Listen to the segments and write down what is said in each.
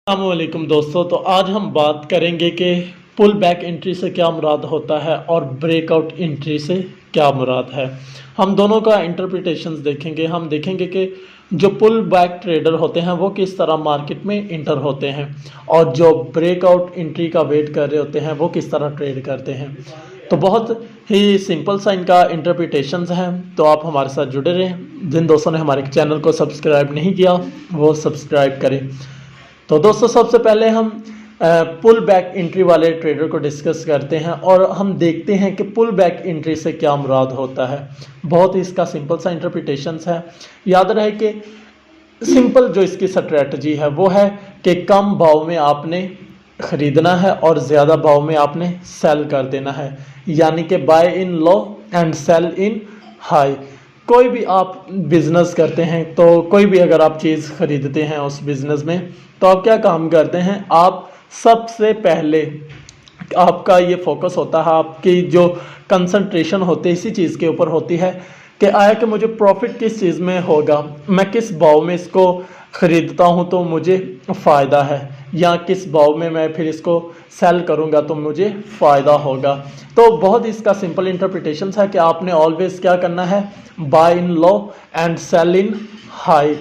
अस्सलामुअलैकुम दोस्तों। तो आज हम बात करेंगे कि पुल बैक एंट्री से क्या मुराद होता है और ब्रेकआउट एंट्री से क्या मुराद है। हम दोनों का इंटरप्रिटेशंस देखेंगे। हम देखेंगे कि जो पुल बैक ट्रेडर होते हैं वो किस तरह मार्केट में इंटर होते हैं और जो ब्रेकआउट एंट्री का वेट कर रहे होते हैं वो किस तरह ट्रेड करते हैं। तो बहुत ही सिंपल सा इनका इंटरप्रिटेशंस हैं, तो आप हमारे साथ जुड़े रहें। जिन दोस्तों ने हमारे चैनल को सब्सक्राइब नहीं किया वो सब्सक्राइब करें। तो दोस्तों सबसे पहले हम पुल बैक एंट्री वाले ट्रेडर को डिस्कस करते हैं और हम देखते हैं कि पुल बैक एंट्री से क्या मुराद होता है। बहुत ही इसका सिंपल सा इंटरप्रिटेशंस है। याद रहे कि सिंपल जो इसकी स्ट्रेटजी है वो है कि कम भाव में आपने ख़रीदना है और ज़्यादा भाव में आपने सेल कर देना है, यानी कि buy in low and sell in high. कोई भी आप बिज़नेस करते हैं तो कोई भी अगर आप चीज़ ख़रीदते हैं उस बिज़नेस में, तो आप क्या काम करते हैं, आप सबसे पहले आपका ये फोकस होता है, आपकी जो कंसंट्रेशन होती है इसी चीज़ के ऊपर होती है कि आया कि मुझे प्रॉफिट किस चीज़ में होगा, मैं किस भाव में इसको ख़रीदता हूँ तो मुझे फ़ायदा है, या किस भाव में मैं फिर इसको सेल करूँगा तो मुझे फ़ायदा होगा। तो बहुत इसका सिंपल इंटरप्रिटेशन है कि आपने ऑलवेज़ क्या करना है, buy in low and sell in high.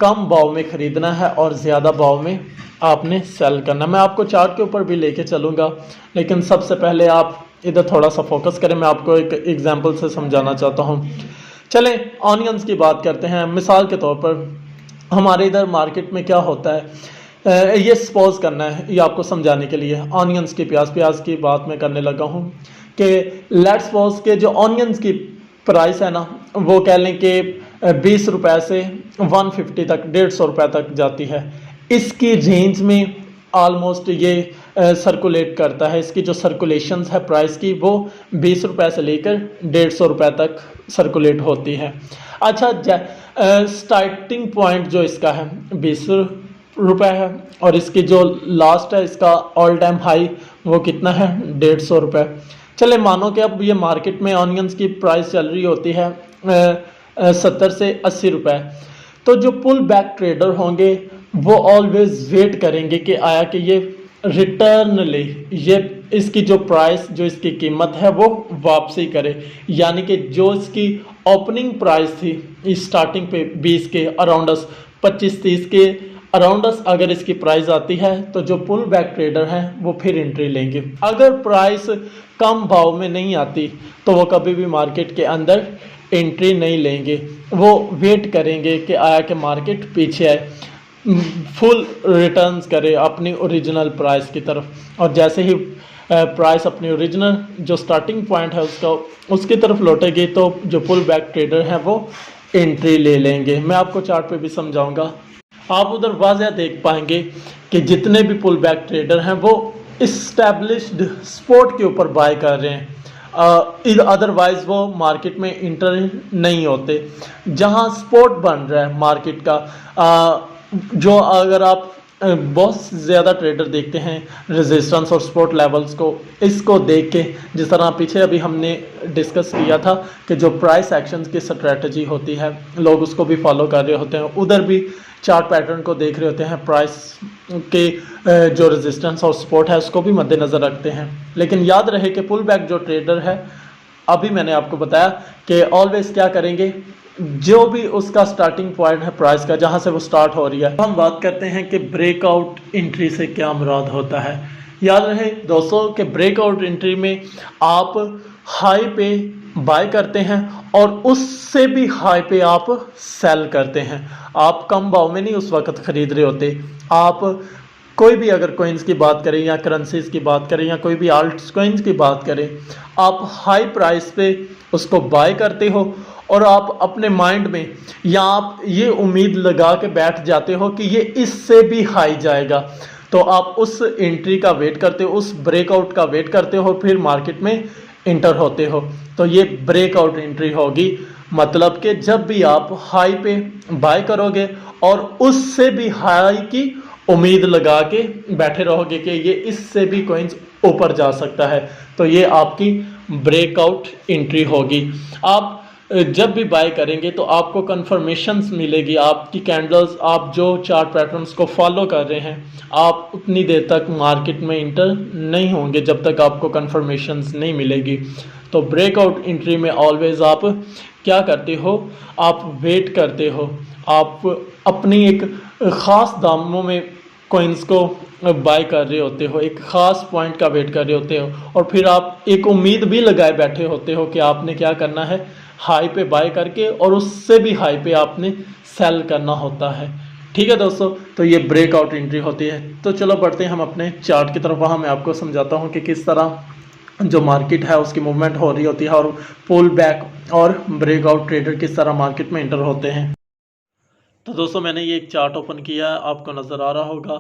कम भाव में ख़रीदना है और ज़्यादा भाव में आपने सेल करना। मैं आपको चार्ट के ऊपर भी लेके चलूँगा, लेकिन सबसे पहले आप इधर थोड़ा सा फोकस करें। मैं आपको एक एग्जांपल से समझाना चाहता हूँ। चलें ऑनियंस की बात करते हैं। मिसाल के तौर पर हमारे इधर मार्केट में क्या होता है, ये सपोज करना है, ये आपको समझाने के लिए। ऑनियंस की प्याज की बात मैं करने लगा हूँ कि लेट्स सपोज के जो ऑनियंस की प्राइस है ना, वो कह लें कि 20 रुपये से 150 तक, 150 रुपये तक जाती है। इसकी रेंज में ऑलमोस्ट ये सर्कुलेट करता है। इसकी जो सर्कुलेशंस है प्राइस की वो 20 रुपये से लेकर 150 रुपये तक सर्कुलेट होती है। अच्छा, स्टार्टिंग पॉइंट जो इसका है 20 रुपये है और इसकी जो लास्ट है, इसका ऑल टाइम हाई वो कितना है, 150 रुपये। चले मानो कि अब ये मार्केट में ऑनियंस की प्राइस चल रही होती है 70 से 80 रुपये। तो जो पुल बैक ट्रेडर होंगे वो ऑलवेज वेट करेंगे कि आया कि ये रिटर्न ले, ये इसकी जो प्राइस, जो इसकी कीमत है वो वापसी करे। यानी कि जो इसकी ओपनिंग प्राइस थी स्टार्टिंग पे 20 के अराउंड 25-30 के अराउंड अगर इसकी प्राइस आती है तो जो पुल बैक ट्रेडर हैं वो फिर एंट्री लेंगे। अगर प्राइस कम भाव में नहीं आती तो वो कभी भी मार्केट के अंदर एंट्री नहीं लेंगे। वो वेट करेंगे कि आया कि मार्केट पीछे आए, फुल रिटर्न्स करे अपनी ओरिजिनल प्राइस की तरफ, और जैसे ही प्राइस अपनी ओरिजिनल जो स्टार्टिंग पॉइंट है उसकी तरफ लौटेगी तो जो पुल बैक ट्रेडर हैं वो एंट्री ले लेंगे। मैं आपको चार्ट पे भी समझाऊंगा। आप उधर वाज़ह देख पाएंगे कि जितने भी पुल बैक ट्रेडर हैं वो इस्टेब्लिश्ड स्पॉट के ऊपर बाय कर रहे हैं, अदरवाइज वो मार्केट में इंटर नहीं होते। जहां स्पॉट बन रहा है मार्केट का, जो अगर आप बहुत ज़्यादा ट्रेडर देखते हैं रेजिस्टेंस और सपोर्ट लेवल्स को, इसको देख के, जिस तरह पीछे अभी हमने डिस्कस किया था कि जो प्राइस एक्शंस की स्ट्रेटजी होती है लोग उसको भी फॉलो कर रहे होते हैं, उधर भी चार्ट पैटर्न को देख रहे होते हैं, प्राइस के जो रेजिस्टेंस और सपोर्ट है उसको भी मद्देनज़र रखते हैं। लेकिन याद रहे कि पुल बैक जो ट्रेडर है, अभी मैंने आपको बताया कि ऑलवेज क्या करेंगे, जो भी उसका स्टार्टिंग पॉइंट है प्राइस का, जहां से वो स्टार्ट हो रही है। हम बात करते हैं कि ब्रेकआउट एंट्री से क्या मुराद होता है। याद रहे दोस्तों कि ब्रेकआउट एंट्री में आप हाई पे बाय करते हैं और उससे भी हाई पे आप सेल करते हैं। आप कम भाव में नहीं उस वक्त ख़रीद रहे होते। आप कोई भी अगर कोइंस की बात करें या करेंसीज की बात करें या कोई भी आल्ट कोइंस की बात करें, आप हाई प्राइस पे उसको बाय करते हो और आप अपने माइंड में या आप ये उम्मीद लगा के बैठ जाते हो कि ये इससे भी हाई जाएगा, तो आप उस एंट्री का वेट करते हो, उस ब्रेकआउट का वेट करते हो, फिर मार्केट में इंटर होते हो। तो ये ब्रेकआउट एंट्री होगी। मतलब कि जब भी आप हाई पे बाय करोगे और उससे भी हाई की उम्मीद लगा के बैठे रहोगे कि ये इससे भी कोइंस ऊपर जा सकता है, तो ये आपकी ब्रेकआउट एंट्री होगी। आप जब भी बाय करेंगे तो आपको कन्फर्मेशंस मिलेगी, आपकी कैंडल्स, आप जो चार्ट पैटर्न्स को फॉलो कर रहे हैं, आप उतनी देर तक मार्केट में इंटर नहीं होंगे जब तक आपको कन्फर्मेशंस नहीं मिलेगी। तो ब्रेकआउट एंट्री में ऑलवेज आप क्या करते हो, आप वेट करते हो, आप अपनी एक ख़ास दामों में कॉइन्स को बाय कर रहे होते हो, एक ख़ास पॉइंट का वेट कर रहे होते हो, और फिर आप एक उम्मीद भी लगाए बैठे होते हो कि आपने क्या करना है, हाई पे बाय करके और उससे भी हाई पे आपने सेल करना होता है। ठीक है दोस्तों, तो ये ब्रेकआउट एंट्री होती है। तो चलो बढ़ते हैं हम अपने चार्ट की तरफ। वहाँ मैं आपको समझाता हूँ कि किस तरह जो मार्केट है उसकी मूवमेंट हो रही होती है और पुल बैक और ब्रेकआउट ट्रेडर किस तरह मार्केट में एंटर होते हैं। तो दोस्तों मैंने ये एक चार्ट ओपन किया है, आपको नज़र आ रहा होगा।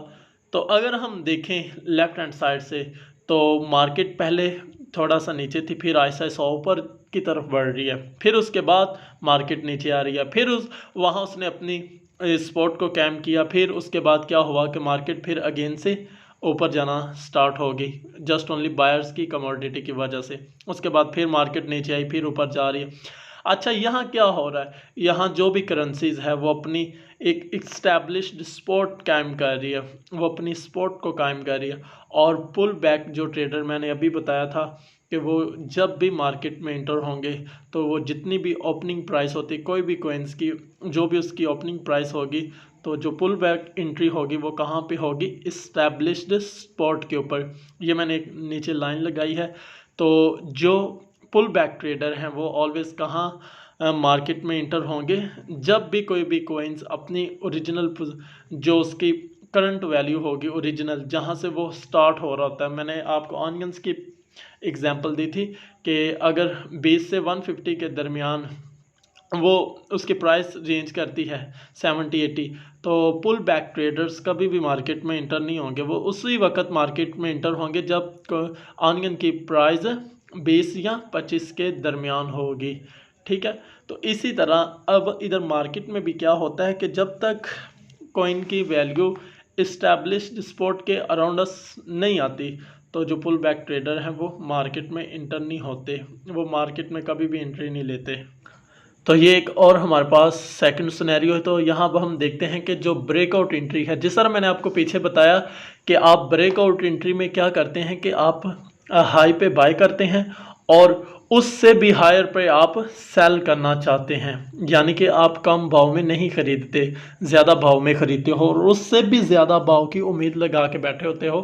तो अगर हम देखें लेफ़्ट हैंड साइड से तो मार्केट पहले थोड़ा सा नीचे थी, फिर आहिस्ता आहिस्ता ऊपर की तरफ बढ़ रही है, फिर उसके बाद मार्केट नीचे आ रही है, फिर वहाँ उसने अपनी स्पॉट को कैम किया, फिर उसके बाद क्या हुआ कि मार्केट फिर अगेन से ऊपर जाना स्टार्ट होगी, जस्ट ओनली बायर्स की कमोडिटी की वजह से। उसके बाद फिर मार्केट नीचे आई, फिर ऊपर जा रही है। अच्छा, यहाँ क्या हो रहा है, यहाँ जो भी करेंसीज है वो अपनी एक इस्टेब्लिश्ड स्पॉट कायम कर रही है, वो अपनी स्पॉट को कायम कर रही है। और पुल बैक जो ट्रेडर मैंने अभी बताया था कि वो जब भी मार्केट में इंटर होंगे तो वो जितनी भी ओपनिंग प्राइस होती है कोई भी कोइंस की, जो भी उसकी ओपनिंग प्राइस होगी, तो जो पुल बैक एंट्री होगी वो कहाँ पे होगी, इस्टेब्लिश्ड स्पॉट के ऊपर। ये मैंने एक नीचे लाइन लगाई है। तो जो पुल बैक ट्रेडर हैं वो ऑलवेज कहाँ मार्केट में इंटर होंगे, जब भी कोई भी कोइंस अपनी ओरिजिनल जो उसकी करंट वैल्यू होगी, ओरिजिनल जहाँ से वो स्टार्ट हो रहा होता है। मैंने आपको ऑनियंस की एग्जांपल दी थी कि अगर 20 से 150 के दरमियान वो उसकी प्राइस रेंज करती है 70-80, तो पुल बैक ट्रेडर्स कभी भी मार्केट में इंटर नहीं होंगे, वो उसी वक्त मार्केट में इंटर होंगे जब ऑनियन की प्राइस 20 या 25 के दरमियान होगी। ठीक है, तो इसी तरह अब इधर मार्केट में भी क्या होता है कि जब तक कॉइन की वैल्यू इस्टेब्लिश्ड स्पॉट के अराउंड अस नहीं आती, तो जो पुल बैक ट्रेडर हैं वो मार्केट में इंटर नहीं होते, वो मार्केट में कभी भी एंट्री नहीं लेते। तो ये एक और हमारे पास सेकंड सिनेरियो है। तो यहाँ पर हम देखते हैं कि जो ब्रेकआउट एंट्री है, जिस तरह मैंने आपको पीछे बताया कि आप ब्रेकआउट एंट्री में क्या करते हैं कि आप हाई पे बाय करते हैं और उससे भी हायर पे आप सेल करना चाहते हैं, यानी कि आप कम भाव में नहीं खरीदते, ज़्यादा भाव में खरीदते हो और उससे भी ज़्यादा भाव की उम्मीद लगा के बैठे होते हो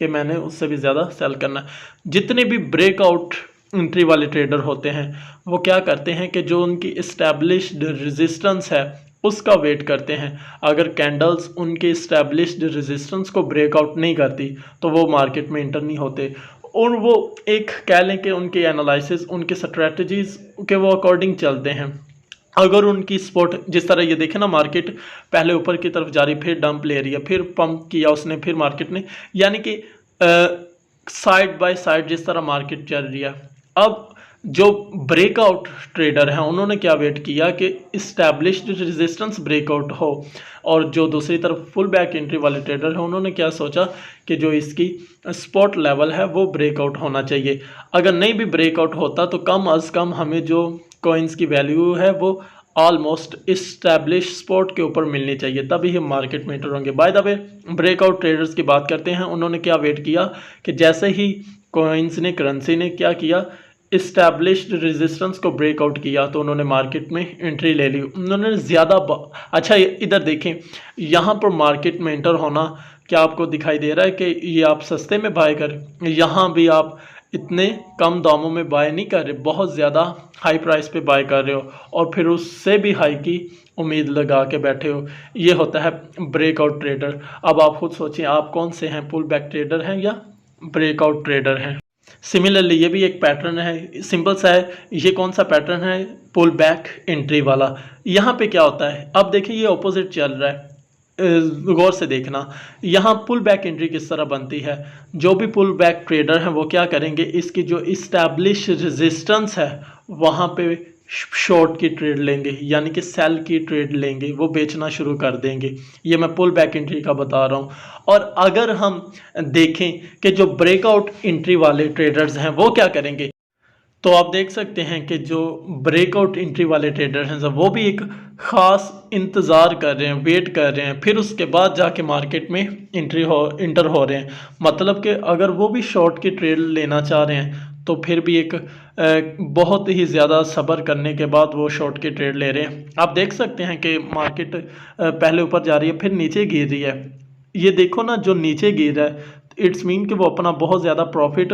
कि मैंने उससे भी ज़्यादा सेल करना। जितने भी ब्रेकआउट एंट्री वाले ट्रेडर होते हैं वो क्या करते हैं कि जो उनकी इस्टेब्लिश्ड रेजिस्टेंस है उसका वेट करते हैं। अगर कैंडल्स उनके इस्टेब्लिश्ड रेजिस्टेंस को ब्रेकआउट नहीं करती तो वो मार्केट में इंटर नहीं होते, और वो एक कह लें कि उनके एनालिसिस, उनके स्ट्रेटजीज के वो अकॉर्डिंग चलते हैं। अगर उनकी स्पॉट जिस तरह ये देखें ना, मार्केट पहले ऊपर की तरफ जा रही, फिर डंप ले रही है, फिर पंप किया उसने, फिर मार्केट ने, यानी कि साइड बाय साइड जिस तरह मार्केट चल रही है। अब जो ब्रेकआउट ट्रेडर हैं उन्होंने क्या वेट किया कि इस्टेब्लिश्ड रेजिस्टेंस ब्रेकआउट हो, और जो दूसरी तरफ फुल बैक एंट्री वाले ट्रेडर हैं उन्होंने क्या सोचा कि जो इसकी स्पॉट लेवल है वो ब्रेकआउट होना चाहिए। अगर नहीं भी ब्रेकआउट होता तो कम अज़ कम हमें जो कॉइन्स की वैल्यू है वो ऑलमोस्ट इस्टेब्लिश स्पॉट के ऊपर मिलनी चाहिए, तभी हम मार्केट में एंटर होंगे। By the way, breakout traders की बात करते हैं, उन्होंने क्या वेट किया कि जैसे ही कॉइन्स ने, करेंसी ने क्या किया, इस्टेब्लिश्ड रेजिस्टेंस को ब्रेकआउट किया तो उन्होंने मार्केट में एंट्री ले ली। उन्होंने ज़्यादा अच्छा इधर देखें, यहाँ पर मार्केट में एंटर होना क्या आपको दिखाई दे रहा है कि ये आप सस्ते में बाय कर, यहाँ भी आप इतने कम दामों में बाय नहीं कर रहे, बहुत ज़्यादा हाई प्राइस पे बाय कर रहे हो और फिर उससे भी हाई की उम्मीद लगा के बैठे हो। ये होता है ब्रेकआउट ट्रेडर। अब आप खुद सोचें आप कौन से हैं, पुल बैक ट्रेडर हैं या ब्रेकआउट ट्रेडर हैं। सिमिलरली ये भी एक पैटर्न है, सिंपल सा है। ये कौन सा पैटर्न है, पुल बैक एंट्री वाला। यहाँ पे क्या होता है, अब देखिए ये ऑपोजिट चल रहा है, गौर से देखना। यहाँ पुल बैक एंट्री किस तरह बनती है, जो भी पुल बैक ट्रेडर हैं वो क्या करेंगे, इसकी जो इस्टेब्लिश रेजिस्टेंस है वहाँ पे शॉर्ट की ट्रेड लेंगे, यानी कि सेल की ट्रेड लेंगे, वो बेचना शुरू कर देंगे। ये मैं पुल बैक एंट्री का बता रहा हूँ। और अगर हम देखें कि जो ब्रेकआउट एंट्री वाले ट्रेडर्स हैं वो क्या करेंगे, तो आप देख सकते हैं कि जो ब्रेकआउट एंट्री वाले ट्रेडर हैं वो भी एक ख़ास इंतज़ार कर रहे हैं, वेट कर रहे हैं, फिर उसके बाद जाके मार्केट में इंटर हो रहे हैं। मतलब कि अगर वो भी शॉर्ट की ट्रेड लेना चाह रहे हैं तो फिर भी एक बहुत ही ज़्यादा सब्र करने के बाद वो शॉर्ट की ट्रेड ले रहे हैं। आप देख सकते हैं कि मार्केट पहले ऊपर जा रही है, फिर नीचे गिर रही है। ये देखो ना, जो नीचे गिर रहा है इट्स मीन कि वो अपना बहुत ज़्यादा प्रॉफिट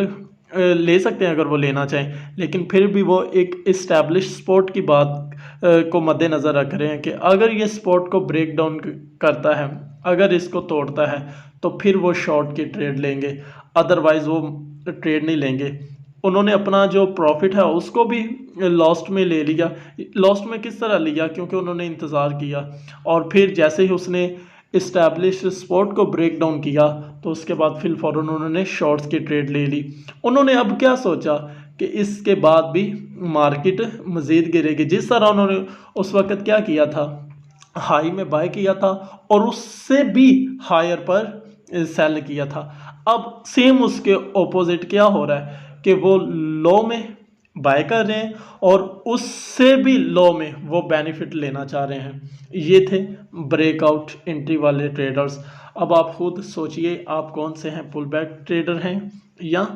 ले सकते हैं अगर वो लेना चाहें, लेकिन फिर भी वो एक इस्टेब्लिश स्पॉट की बात को मद्देनज़र रख रहे हैं कि अगर ये स्पॉट को ब्रेक डाउन करता है, अगर इसको तोड़ता है तो फिर वो शॉर्ट की ट्रेड लेंगे, अदरवाइज़ वो ट्रेड नहीं लेंगे। उन्होंने अपना जो प्रॉफिट है उसको भी लॉस्ट में ले लिया। लॉस्ट में किस तरह लिया? क्योंकि उन्होंने इंतज़ार किया और फिर जैसे ही उसने इस्टेब्लिश स्पॉट को ब्रेक डाउन किया तो उसके बाद फिर फ़ौरन उन्होंने शॉर्ट्स की ट्रेड ले ली। उन्होंने अब क्या सोचा कि इसके बाद भी मार्केट मज़ीद गिरेगी। जिस तरह उन्होंने उस वक़्त क्या किया था, हाई में बाय किया था और उससे भी हायर पर सेल किया था। अब सेम उसके ऑपोजिट क्या हो रहा है कि वो लो में बाय कर रहे हैं और उससे भी लो में वो बेनिफिट लेना चाह रहे हैं। ये थे ब्रेकआउट एंट्री वाले ट्रेडर्स। अब आप खुद सोचिए आप कौन से हैं, पुल बैक ट्रेडर हैं या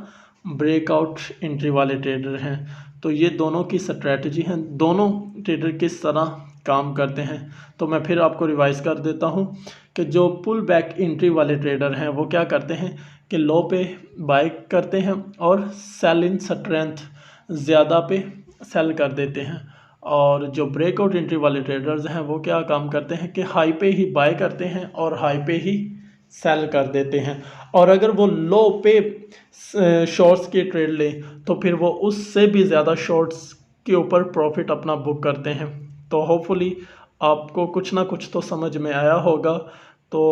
ब्रेकआउट एंट्री वाले ट्रेडर हैं। तो ये दोनों की स्ट्रैटेजी हैं, दोनों ट्रेडर किस तरह काम करते हैं। तो मैं फिर आपको रिवाइज़ कर देता हूँ कि जो पुल बैक एंट्री वाले ट्रेडर हैं वो क्या करते हैं कि लो पे बाय करते हैं और सेल इन स्ट्रेंथ ज़्यादा पे सेल कर देते हैं। और जो ब्रेकआउट एंट्री वाले ट्रेडर्स हैं वो क्या काम करते हैं कि हाई पे ही बाय करते हैं और हाई पे ही सेल कर देते हैं। और अगर वो लो पे शॉर्ट्स की ट्रेड लें तो फिर वो उससे भी ज़्यादा शॉर्ट्स के ऊपर प्रॉफिट अपना बुक करते हैं। तो होपफुली आपको कुछ ना कुछ तो समझ में आया होगा। तो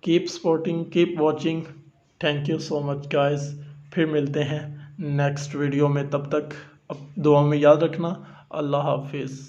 keep supporting, keep watching. Thank you so much guys. फिर मिलते हैं नेक्स्ट वीडियो में, तब तक अब दुआ में याद रखना। अल्लाह हाफिज़।